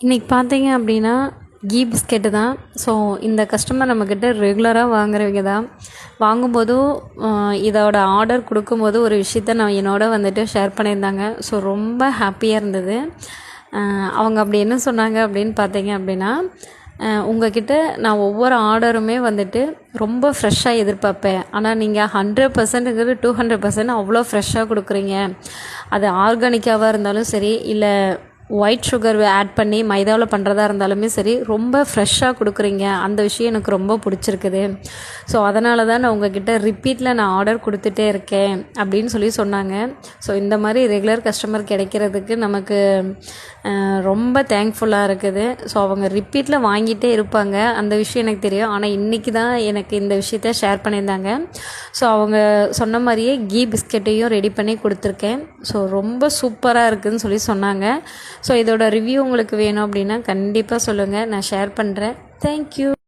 இன்றைக்கி பார்த்தீங்க அப்படின்னா கீ பிஸ்கெட்டு தான். ஸோ இந்த கஸ்டமர் நம்மக்கிட்ட ரெகுலராக வாங்குறவங்க தான். வாங்கும்போதும் இதோட ஆர்டர் கொடுக்கும்போது ஒரு விஷயத்த நான் என்னோட வந்துட்டு ஷேர் பண்ணியிருந்தாங்க. ஸோ ரொம்ப ஹாப்பியாக இருந்தது. அவங்க அப்படி என்ன சொன்னாங்க அப்படின்னு பார்த்தீங்க அப்படின்னா, உங்ககிட்ட நான் ஒவ்வொரு ஆர்டருமே வந்துட்டு ரொம்ப ஃப்ரெஷ்ஷாக எதிர்பார்ப்பேன். ஆனால் நீங்கள் 100%ங்கிறது 200% அவ்வளோ ஃப்ரெஷ்ஷாக கொடுக்குறீங்க. அது ஆர்கானிக்காவாக இருந்தாலும் சரி, இல்லை ஒயிட் சுகர் ஆட் பண்ணி மைதாவில் பண்ணுறதா இருந்தாலுமே சரி, ரொம்ப ஃப்ரெஷ்ஷாக கொடுக்குறீங்க. அந்த விஷயம் எனக்கு ரொம்ப பிடிச்சிருக்குது. ஸோ அதனால தான் நான் உங்ககிட்ட ரிப்பீட்டில் நான் ஆர்டர் கொடுத்துட்டே இருக்கேன் அப்படின்னு சொன்னாங்க. ஸோ இந்த மாதிரி ரெகுலர் கஸ்டமர் கிடைக்கிறதுக்கு நமக்கு ரொம்ப தேங்க்ஃபுல்லாக இருக்குது. ஸோ அவங்க ரிப்பீட்டில் வாங்கிட்டே இருப்பாங்க, அந்த விஷயம் எனக்கு தெரியும். ஆனால் இன்றைக்கி தான் எனக்கு இந்த விஷயத்த ஷேர் பண்ணியிருந்தாங்க. ஸோ அவங்க சொன்ன மாதிரியே கீ பிஸ்கெட்டையும் ரெடி பண்ணி கொடுத்துருக்கேன். ஸோ ரொம்ப சூப்பராக இருக்குதுன்னு சொன்னாங்க. ஸோ இதோட ரிவ்யூ உங்களுக்கு வேணும் அப்படின்னா கண்டிப்பாக சொல்லுங்கள், நான் ஷேர் பண்ணுறேன். தேங்க்யூ.